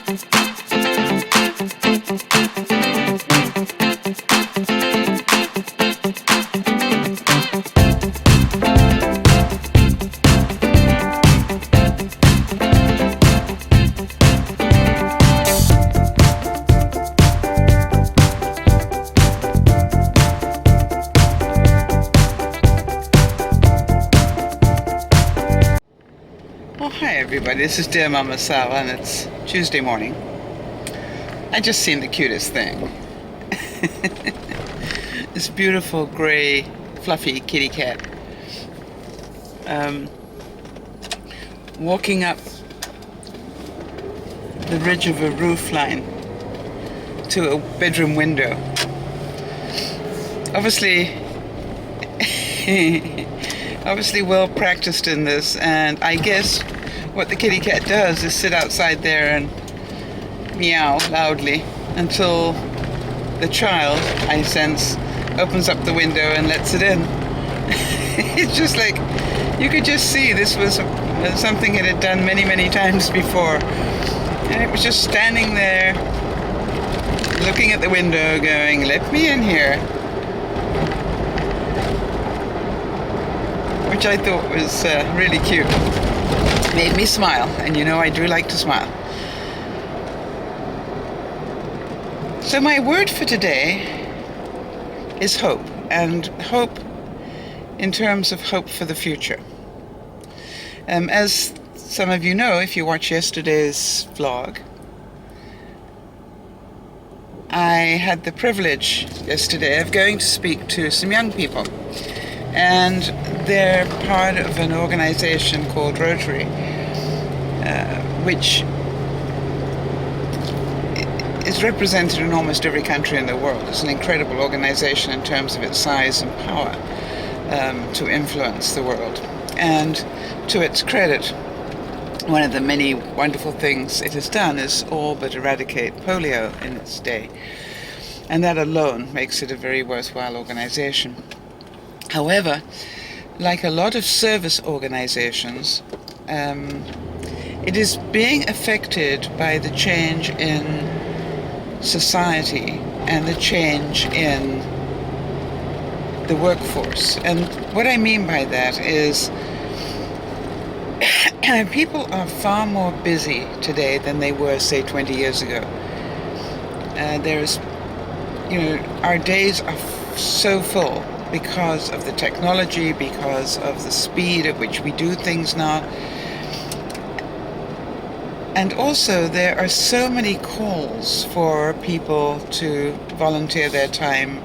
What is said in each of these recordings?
Well, hi everybody, this is DearMamaSal and it's Tuesday morning. I just seen the cutest thing. This beautiful gray fluffy kitty cat walking up the ridge of a roof line to a bedroom window. Obviously well practiced in this, and I guess what the kitty cat does is sit outside there and meow loudly until the child, I sense, opens up the window and lets it in. It's just like, you could just see this was something it had done many times before, and it was just standing there looking at the window going, let me in here. Which I thought was really cute. Made me smile, and you know I do like to smile. So my word for today is hope, and hope in terms of hope for the future. As some of you know, if you watched yesterday's vlog, I had the privilege yesterday of going to speak to some young people. And they're part of an organization called Rotary, which is represented in almost every country in the world. It's an incredible organization in terms of its size and power to influence the world. And to its credit, one of the many wonderful things it has done is all but eradicate polio in its day. And that alone makes it a very worthwhile organization. However, like a lot of service organizations, it is being affected by the change in society and the change in the workforce. And what I mean by that is people are far more busy today than they were, say, 20 years ago. Our days are so full because of the technology, because of the speed at which we do things now. And also there are so many calls for people to volunteer their time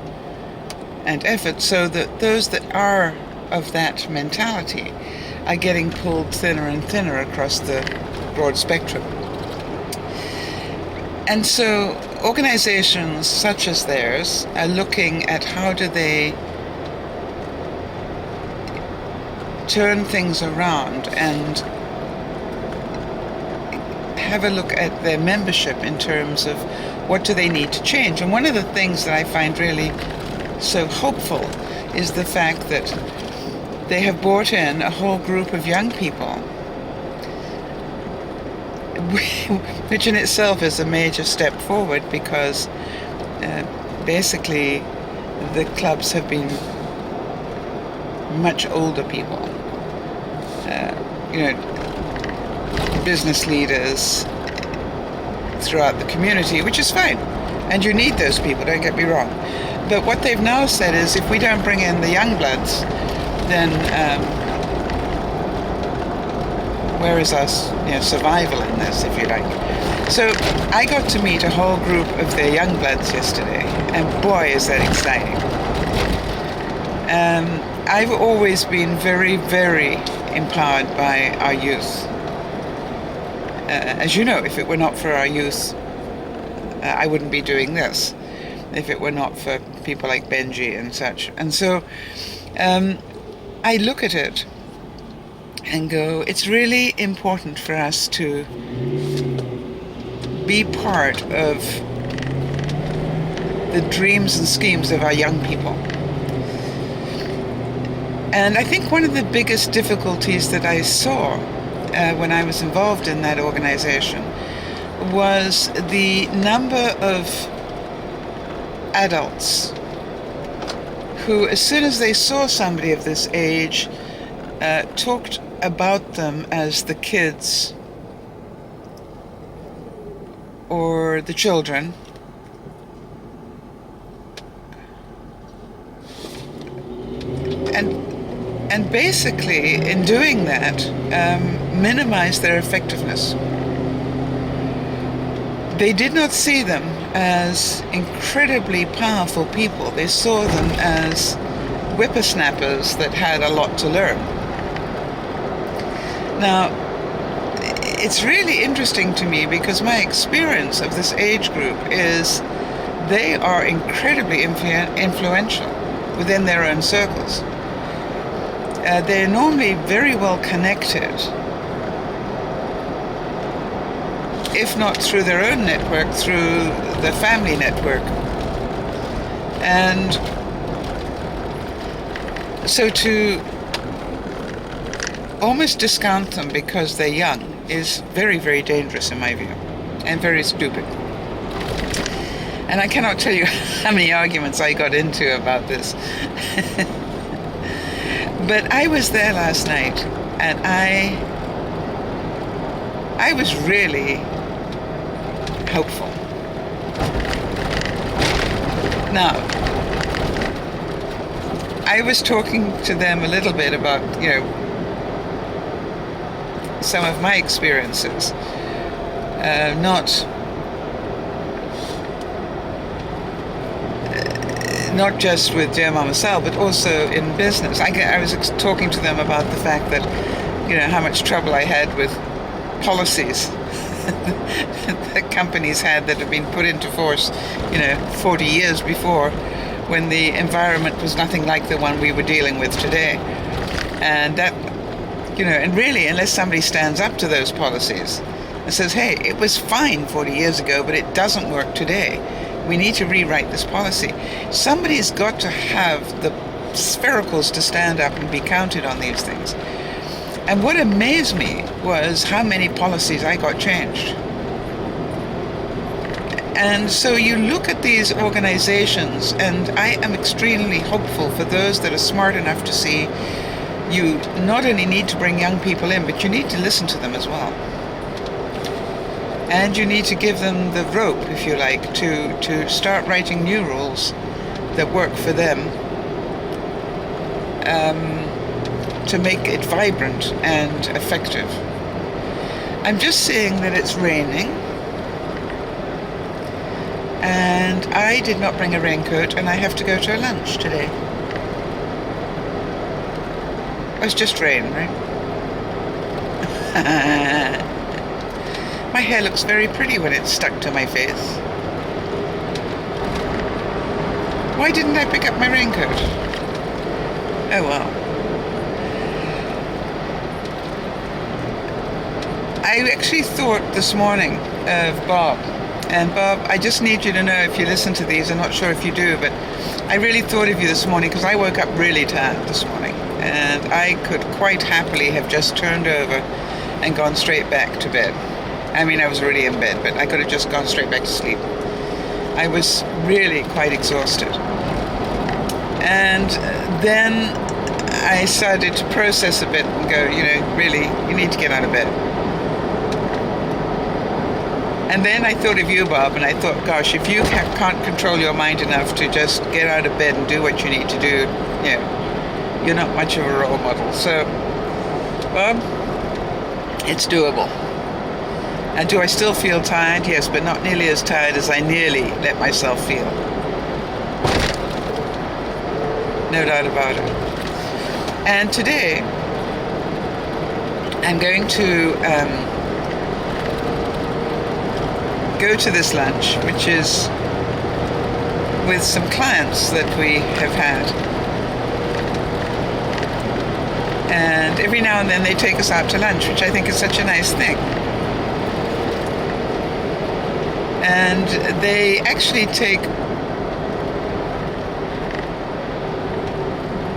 and effort, so that those that are of that mentality are getting pulled thinner and thinner across the broad spectrum. And so organizations such as theirs are looking at how do they turn things around and have a look at their membership in terms of what do they need to change. And one of the things that I find really so hopeful is the fact that they have brought in a whole group of young people, which in itself is a major step forward, because basically the clubs have been much older people, business leaders throughout the community, which is fine, and you need those people, don't get me wrong. But what they've now said is, if we don't bring in the young bloods, then where is our survival in this, if you like? So I got to meet a whole group of their young bloods yesterday, and boy, is that exciting. I've always been very empowered by our youth. As you know, if it were not for our youth, I wouldn't be doing this, if it were not for people like Benji and such. And so I look at it and go, it's really important for us to be part of the dreams and schemes of our young people. And I think one of the biggest difficulties that I saw when I was involved in that organization was the number of adults who, as soon as they saw somebody of this age, talked about them as the kids or the children. And basically, in doing that, minimize their effectiveness. They did not see them as incredibly powerful people. They saw them as whippersnappers that had a lot to learn. Now, it's really interesting to me because my experience of this age group is they are incredibly influential within their own circles. They're normally very well connected, if not through their own network, through the family network. And so to almost discount them because they're young is very, very dangerous in my view, and very stupid. And I cannot tell you how many arguments I got into about this. But I was there last night, and I was really hopeful. Now, I was talking to them a little bit about, some of my experiences, not just with DearMamaSal, but also in business. I was talking to them about the fact that, how much trouble I had with policies that companies had that had been put into force, 40 years before, when the environment was nothing like the one we were dealing with today. And that, and really, unless somebody stands up to those policies and says, hey, it was fine 40 years ago, but it doesn't work today. We need to rewrite this policy. Somebody's got to have the sphericals to stand up and be counted on these things. And what amazed me was how many policies I got changed. And so you look at these organizations, and I am extremely hopeful for those that are smart enough to see you not only need to bring young people in, but you need to listen to them as well. And you need to give them the rope, if you like, to start writing new rules that work for them, to make it vibrant and effective. I'm just seeing that it's raining, and I did not bring a raincoat, and I have to go to a lunch today. It's just rain, right? My hair looks very pretty when it's stuck to my face. Why didn't I pick up my raincoat? Oh well. I actually thought this morning of Bob. And Bob, I just need you to know, if you listen to these, I'm not sure if you do, but I really thought of you this morning because I woke up really tired this morning. And I could quite happily have just turned over and gone straight back to bed. I mean, I was already in bed, but I could have just gone straight back to sleep. I was really quite exhausted. And then I started to process a bit and go, really, you need to get out of bed. And then I thought of you, Bob, and I thought, gosh, if you can't control your mind enough to just get out of bed and do what you need to do, you're not much of a role model. So, Bob, it's doable. And do I still feel tired? Yes, but not nearly as tired as I nearly let myself feel. No doubt about it. And today, I'm going to go to this lunch, which is with some clients that we have had. And every now and then they take us out to lunch, which I think is such a nice thing. And they actually take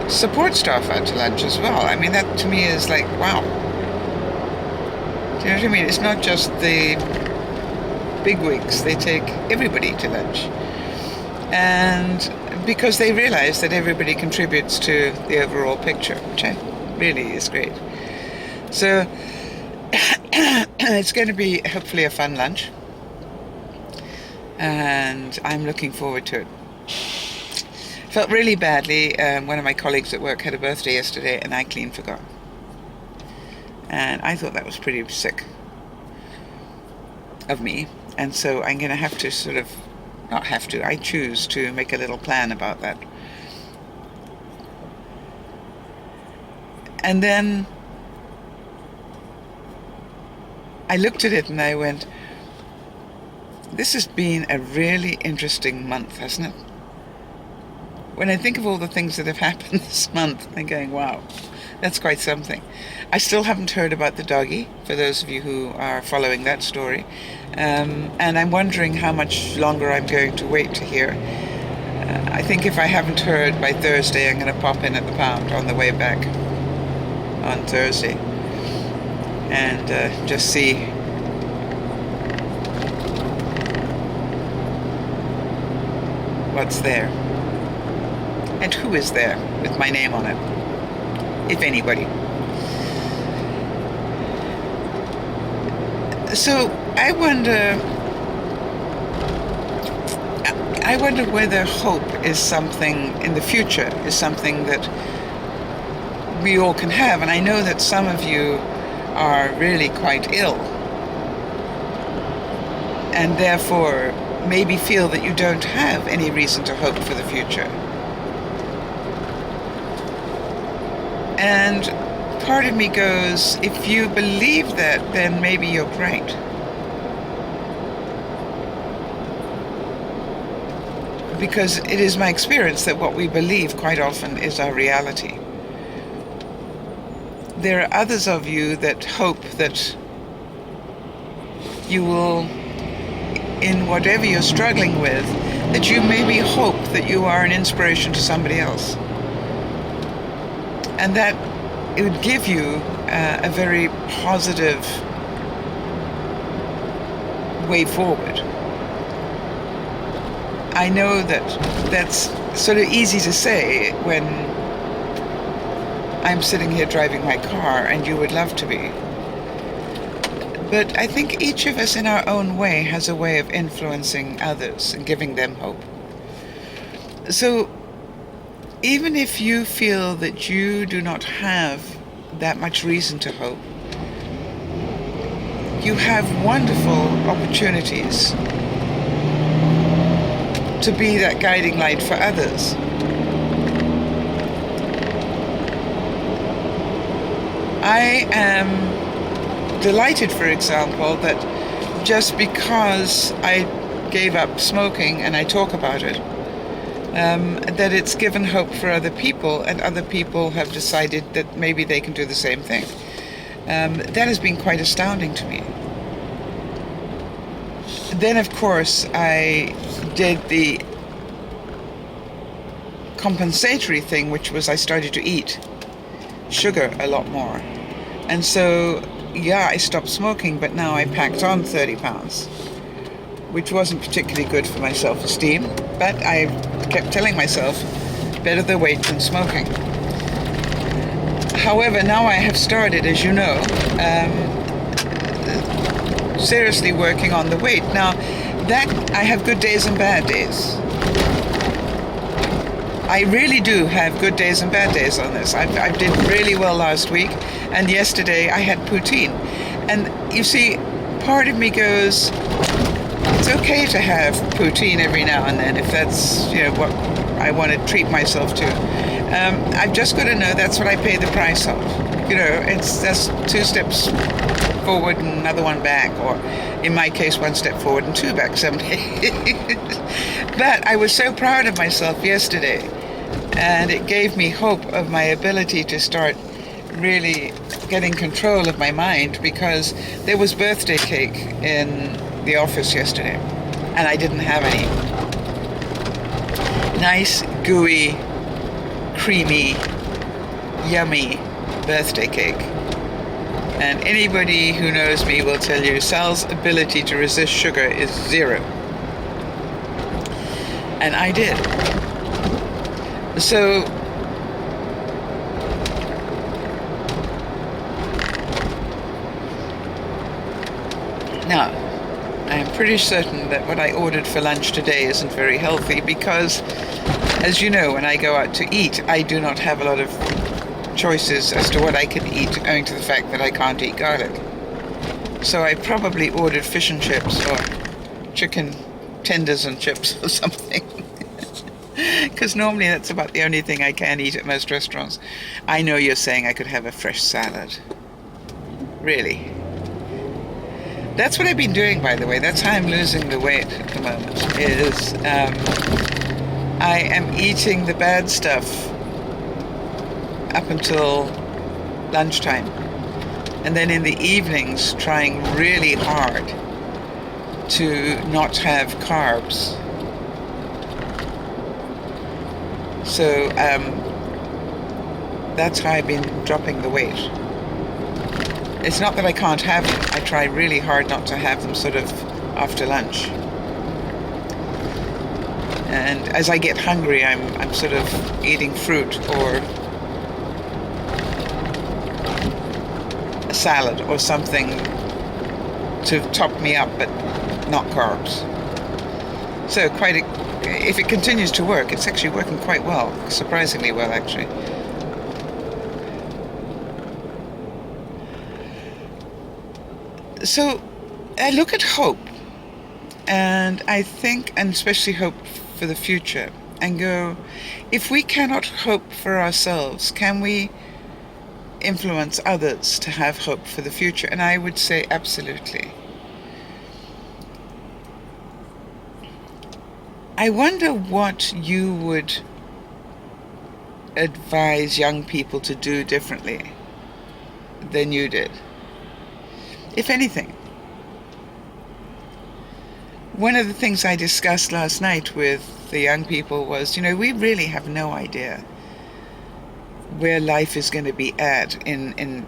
support staff out to lunch as well. I mean, that to me is like, wow. Do you know what I mean? It's not just the bigwigs, they take everybody to lunch. And because they realize that everybody contributes to the overall picture, which really is great. So it's going to be hopefully a fun lunch, and I'm looking forward to it. Felt really badly. One of my colleagues at work had a birthday yesterday, and I clean forgot. And I thought that was pretty sick of me. And so I'm going to have to I choose to make a little plan about that. And then I looked at it and I went, this has been a really interesting month, hasn't it? When I think of all the things that have happened this month, I'm going, wow, that's quite something. I still haven't heard about the doggy, for those of you who are following that story. And I'm wondering how much longer I'm going to wait to hear. I think if I haven't heard by Thursday, I'm going to pop in at the pound on the way back on Thursday and just see what's there and who is there with my name on it, if anybody. So I wonder whether hope is something in the future, is something that we all can have. And I know that some of you are really quite ill and therefore maybe feel that you don't have any reason to hope for the future. And part of me goes, if you believe that, then maybe you're right. Because it is my experience that what we believe quite often is our reality. There are others of you that hope that you will, in whatever you're struggling with, that you maybe hope that you are an inspiration to somebody else. And that it would give you a very positive way forward. I know that that's sort of easy to say when I'm sitting here driving my car and you would love to be. But I think each of us in our own way has a way of influencing others and giving them hope. So even if you feel that you do not have that much reason to hope, you have wonderful opportunities to be that guiding light for others. I am delighted, for example, that just because I gave up smoking and I talk about it, that it's given hope for other people, and other people have decided that maybe they can do the same thing. That has been quite astounding to me. Then, of course, I did the compensatory thing, which was I started to eat sugar a lot more. And so, yeah, I stopped smoking, but now I packed on 30 pounds, which wasn't particularly good for my self-esteem, but I kept telling myself, better the weight than smoking. However, now I have started, as you know, seriously working on the weight. Now, that I have good days and bad days. I really do have good days and bad days on this. I did really well last week, and yesterday I had poutine. And you see, part of me goes, it's okay to have poutine every now and then if that's, what I want to treat myself to. I've just got to know that's what I pay the price of. That's 2 steps forward and another one back, or in my case, 1 step forward and 2 back some days. But I was so proud of myself yesterday, and it gave me hope of my ability to start really getting control of my mind, because there was birthday cake in the office yesterday, and I didn't have any. Nice, gooey, creamy, yummy birthday cake. And anybody who knows me will tell you Sal's ability to resist sugar is 0. And I did. So now, I'm pretty certain that what I ordered for lunch today isn't very healthy because, as you know, when I go out to eat, I do not have a lot of choices as to what I can eat, owing to the fact that I can't eat garlic. So I probably ordered fish and chips or chicken tenders and chips or something. Because normally that's about the only thing I can eat at most restaurants. I know you're saying I could have a fresh salad. Really? That's what I've been doing, by the way. That's how I'm losing the weight at the moment. I am eating the bad stuff up until lunchtime. And then in the evenings, trying really hard to not have carbs. So that's how I've been dropping the weight. It's not that I can't have them. I try really hard not to have them sort of after lunch. And as I get hungry, I'm sort of eating fruit or a salad or something to top me up, but not carbs. So if it continues to work, it's actually working quite well, surprisingly well, actually. So I look at hope, and I think, and especially hope for the future, and go, if we cannot hope for ourselves, can we influence others to have hope for the future? And I would say absolutely. I wonder what you would advise young people to do differently than you did, if anything. One of the things I discussed last night with the young people was, we really have no idea where life is going to be at in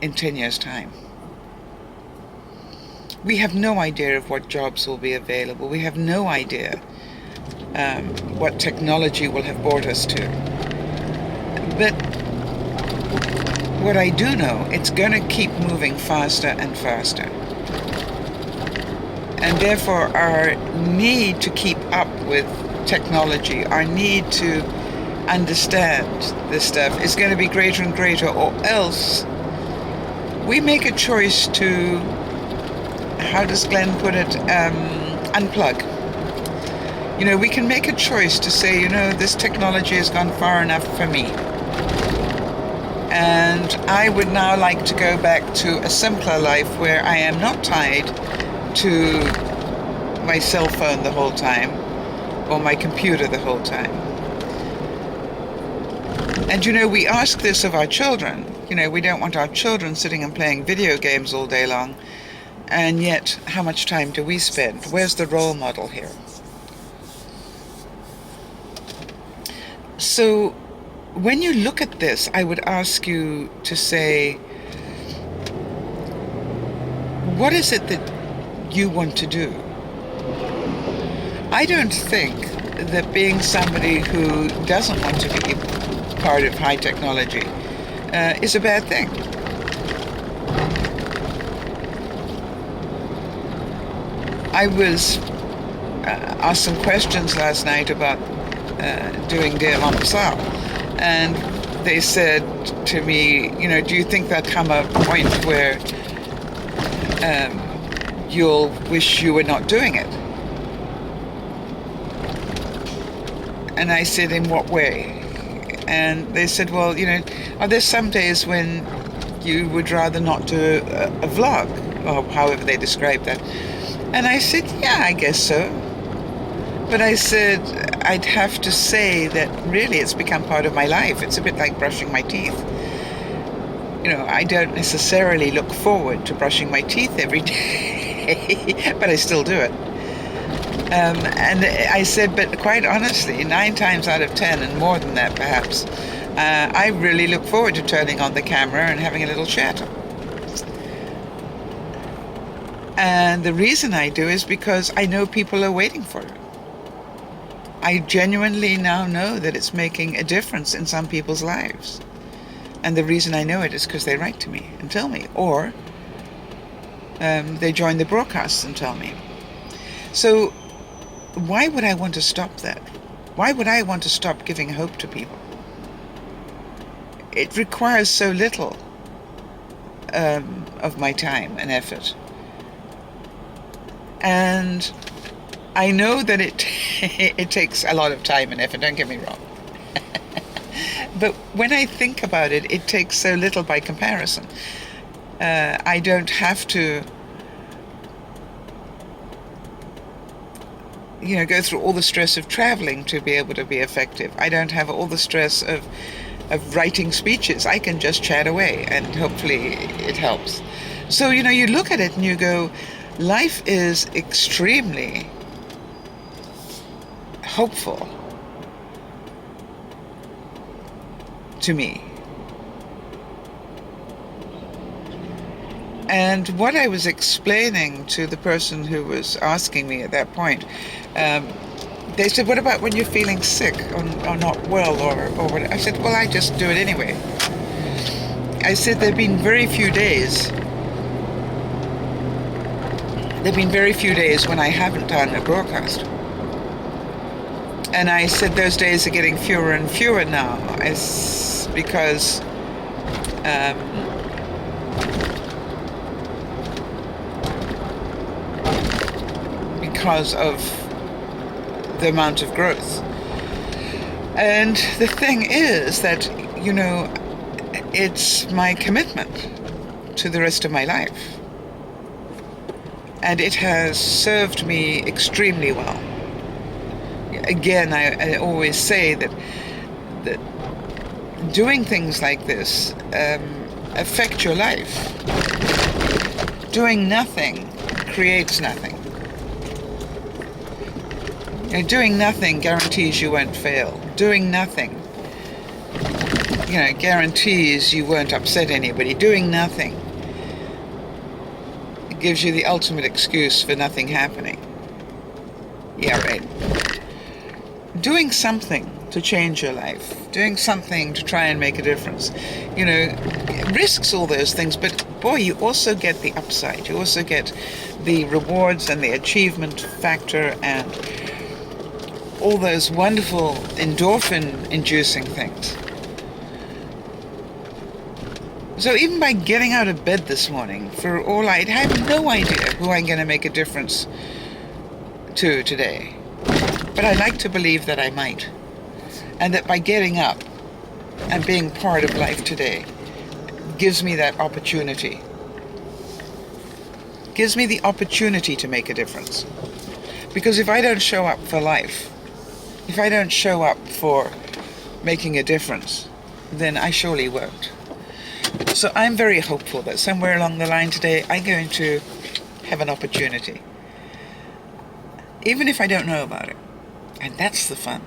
10 years' time. We have no idea of what jobs will be available. We have no idea what technology will have brought us to. But what I do know, it's going to keep moving faster and faster. And therefore, our need to keep up with technology, our need to understand this stuff is going to be greater and greater, or else we make a choice to, how does Glenn put it, unplug. We can make a choice to say, this technology has gone far enough for me. And I would now like to go back to a simpler life where I am not tied to my cell phone the whole time or my computer the whole time. And we ask this of our children. We don't want our children sitting and playing video games all day long. And yet, how much time do we spend? Where's the role model here? So, when you look at this, I would ask you to say, what is it that you want to do? I don't think that being somebody who doesn't want to be part of high technology is a bad thing. I was asked some questions last night about doing DearMamaSal, and they said to me, do you think there'll come a point where you'll wish you were not doing it? And I said, in what way? And they said, well, are there some days when you would rather not do a vlog, or however they described that? And I said, yeah, I guess so. But I said, I'd have to say that really it's become part of my life. It's a bit like brushing my teeth. I don't necessarily look forward to brushing my teeth every day, but I still do it. And I said, but quite honestly, 9 times out of 10, and more than that perhaps, I really look forward to turning on the camera and having a little chat And the reason I do is because I know people are waiting for it. I genuinely now know that it's making a difference in some people's lives. And the reason I know it is because they write to me and tell me, or they join the broadcasts and tell me. So why would I want to stop that? Why would I want to stop giving hope to people? It requires so little of my time and effort. And I know that it takes a lot of time and effort, don't get me wrong. But when I think about it, it takes so little by comparison. I don't have to go through all the stress of traveling to be able to be effective. I don't have all the stress of writing speeches. I can just chat away, and hopefully it helps. So, you look at it and you go, life is extremely hopeful to me. And what I was explaining to the person who was asking me at that point, they said, what about when you're feeling sick or not well or what? I said, well, I just do it anyway. I said, there have been very few days when I haven't done a broadcast. And I said those days are getting fewer and fewer now. Because of the amount of growth. And the thing is that, it's my commitment to the rest of my life. And it has served me extremely well. Again, I always say that doing things like this affect your life. Doing nothing creates nothing. Doing nothing guarantees you won't fail. Doing nothing, guarantees you won't upset anybody. Doing nothing gives you the ultimate excuse for nothing happening. Yeah, right. Doing something to change your life, doing something to try and make a difference, risks all those things, but boy, you also get the upside. You also get the rewards and the achievement factor and all those wonderful endorphin-inducing things. So even by getting out of bed this morning, for all I have no idea who I'm going to make a difference to today. But I like to believe that I might. And that by getting up and being part of life today gives me that opportunity. Gives me the opportunity to make a difference. Because if I don't show up for life, if I don't show up for making a difference, then I surely won't. So I'm very hopeful that somewhere along the line today, I'm going to have an opportunity. Even if I don't know about it. And that's the fun.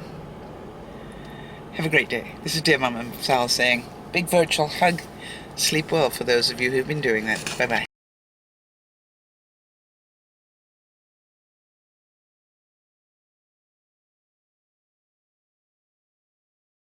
Have a great day. This is Dear Mama Sal saying, big virtual hug. Sleep well for those of you who've been doing that. Bye-bye.